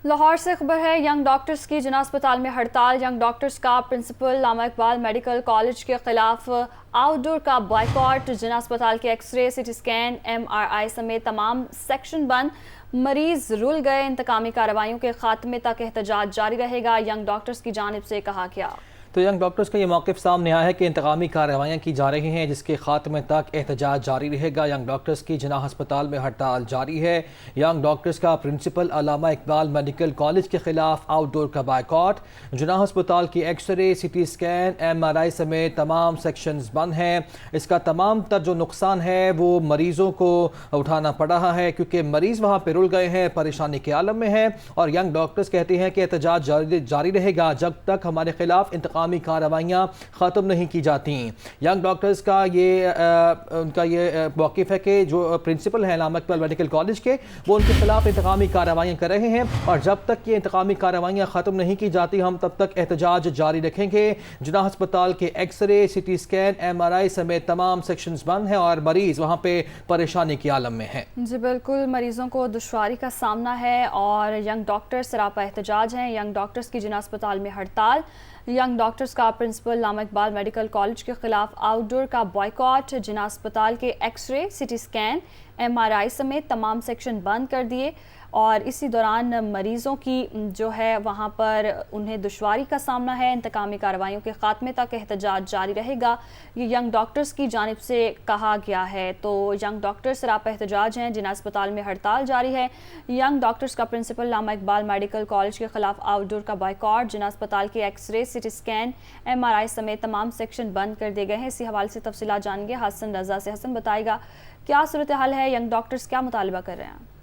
लाहौर से खबर है, यंग डॉक्टर्स की जिना अस्पताल में हड़ताल। यंग डॉक्टर्स का प्रिंसिपल अल्लामा इकबाल मेडिकल कॉलेज के खिलाफ आउटडोर का बॉयकॉट। जिना अस्पताल के एक्सरे, सिटी स्कैन, MRI समेत तमाम सेक्शन बंद। मरीज रुल गए। इंतकामी कार्रवाइयों के खात्मे तक एहतजाज जारी रहेगा, यंग डॉक्टर्स की जानिब से कहा गया। तो यंग डॉक्टर्स का ये मौक़िफ़ सामने आया है कि इंतकामी कार्रवाइयाँ की जा रही हैं, जिसके खात्मे तक एहतजाज जारी रहेगा। यंग डॉक्टर्स की जिना अस्पताल में हड़ताल जारी है। यंग डॉक्टर्स का प्रिंसिपल अल्लामा इकबाल मेडिकल कॉलेज के खिलाफ आउटडोर का बायकॉट। जिना अस्पताल की एक्सरे, सिटी स्कैन, MRI समेत तमाम सेक्शंस बंद हैं। इसका तमाम तर जो नुकसान है वो मरीज़ों को उठाना पड़ रहा है, क्योंकि मरीज़ वहाँ पर रुल गए हैं, परेशानी के आलम में हैं। और यंग डॉक्टर्स कहते हैं कि एहतजाज जारी रहेगा जब तक हमारे खिलाफ इंतकामी कार्रवाइयाँ ख़त्म नहीं की जाती। यंग डॉक्टर्स का उनका ये मौक़िफ़ है कि जो प्रिंसिपल हैं अल्लामा इकबाल मेडिकल कॉलेज के, वो उनके खिलाफ इंतकामी कार्रवाइयाँ कर रहे हैं, और जब तक ये इंतकामी कार्रवाइयाँ ख़त्म नहीं की जाती हम तब तक एहतजाज जारी रखेंगे। जिना अस्पताल के एक्सरे, सिटी स्कैन, MRI समेत तमाम सेक्शंस बंद हैं और मरीज़ वहाँ पे परेशानी के आलम में हैं। जी बिल्कुल, मरीजों को दुश्वारी का सामना है और यंग डॉक्टर्स सरापा एहतजाज हैं। यंग डॉक्टर्स की जिना अस्पताल में हड़ताल। यंग डॉक्टर्स का प्रिंसिपल अल्लामा इकबाल मेडिकल कॉलेज के खिलाफ आउटडोर का बॉयकॉट। जिना अस्पताल के एक्सरे, सिटी स्कैन, MRI समेत तमाम सेक्शन बंद कर दिए और इसी दौरान मरीज़ों की जो है वहाँ पर उन्हें दुश्वारी का सामना है। इंतकामी कार्रवाइयों के खात्मे तक एहतजाज जारी रहेगा, ये यंग डॉक्टर्स की जानिब से कहा गया है। तो यंग डॉक्टर्स सरापा एहतजाज हैं, जिना अस्पताल में हड़ताल जारी है। यंग डॉक्टर्स का प्रिंसिपल अल्लामा इकबाल मेडिकल कॉलेज के खिलाफ आउटडोर का बॉयकॉट। जिना अस्पताल के एक्सरे, सिटी स्कैन, MRI समेत तमाम सेक्शन बंद कर दिए गए हैं। इसी हवाले से तफसीलात जानेंगे हसन रजा से। हसन, बताएगा क्या सूरत हाल है, यंग डॉक्टर्स क्या मुतालबा कर रहे हैं?